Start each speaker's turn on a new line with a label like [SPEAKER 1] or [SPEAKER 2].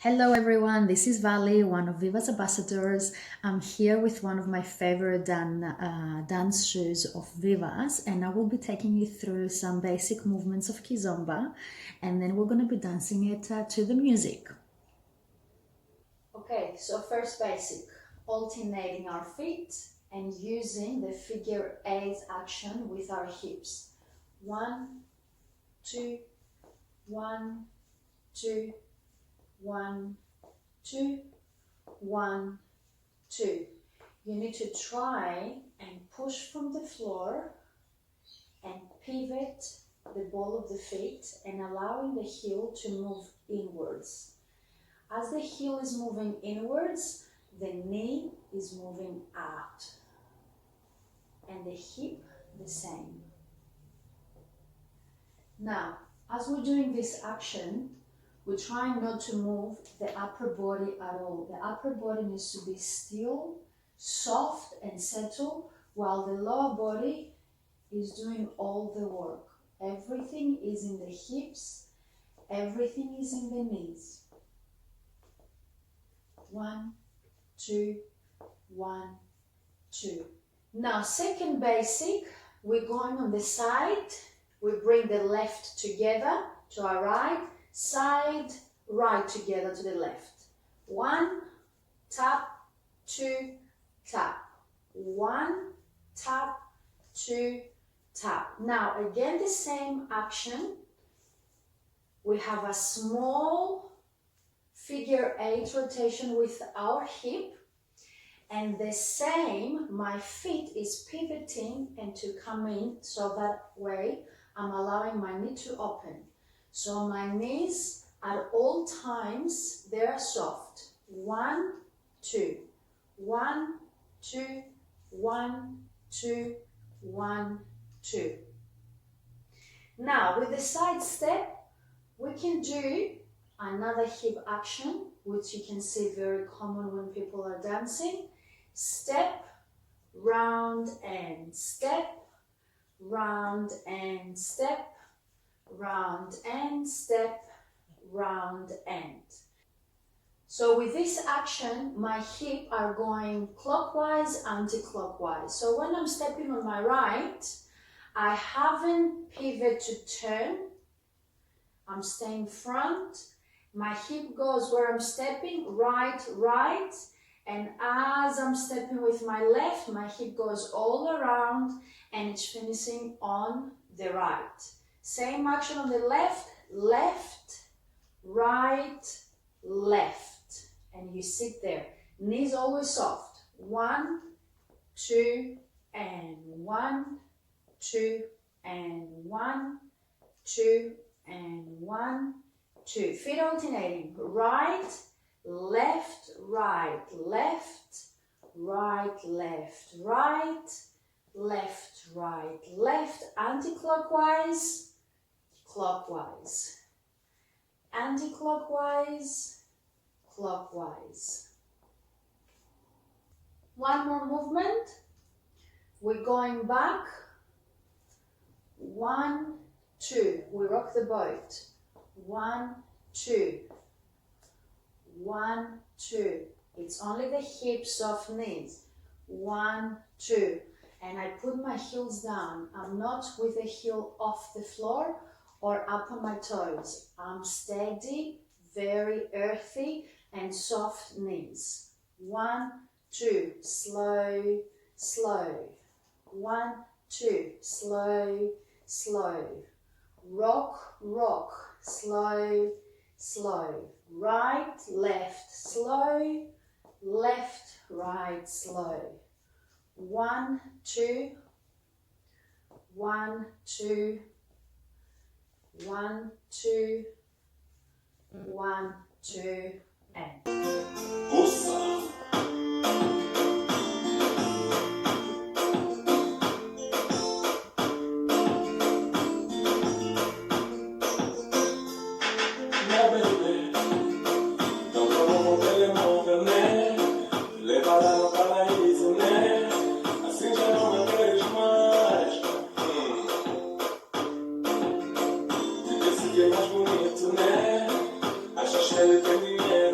[SPEAKER 1] Hello everyone, this is Vali, one of Vivaz ambassadors. I'm here with one of my favorite dance shoes of Vivaz, and I will be taking you through some basic movements of Kizomba, and then we're going to be dancing it to the music. Okay, so first basic, alternating our feet and using the figure 8 action with our hips. 1, 2, 1, 2, 1, 2, 1, 2. You need to try and push from the floor and pivot the ball of the feet and allowing the heel to move inwards. As the heel is moving inwards, the knee is moving out and the hip the same. Now, as we're doing this action, we're trying not to move the upper body at all. The upper body needs to be still, soft and settled, while the lower body is doing all the work. Everything is in the hips, everything is in the knees. 1, 2, 1, 2. Now, second basic, we're going on the side. We bring the left together to our right, side, right together to the left. 1, tap, 2, tap. 1, tap, 2, tap. Now, again, the same action. We have a small figure 8 rotation with our hip, and the same, my feet is pivoting and to come in, so that way I'm allowing my knee to open. So my knees at all times, they're soft. 1, 2, 1, 2, 1, 2, 1, 2. Now with the side step, we can do another hip action, which you can see very common when people are dancing. Step, round and step, round and step, round and step, round and. So with this action, my hips are going clockwise, anti-clockwise. So when I'm stepping on my right, I haven't pivoted to turn. I'm staying front. My hip goes where I'm stepping, right, right. And as I'm stepping with my left, my hip goes all around and it's finishing on the right. Same action on the left, left, right, left. And you sit there. Knees always soft. 1, 2, and 1, 2, and 1, 2, and 1, 2. Feet alternating. Right, left, right, left, right, left, right, left, right, left, anti-clockwise, clockwise, anti-clockwise, clockwise. One more movement. We're going back. 1, 2. We rock the boat. 1, 2. 1, 2. It's only the hips, soft knees. 1, 2. And I put my heels down. I'm not with the heel off the floor or up on my toes. I'm steady, very earthy and soft knees. 1, 2. Slow, slow. 1, 2. Slow, slow. Rock, rock. Slow, slow. Right, left, slow. Left, right, slow. 1, 2. 1, 2. 1, 2. 1, 2, and.
[SPEAKER 2] Mais bonito, né? Acha cheio de dinheiro.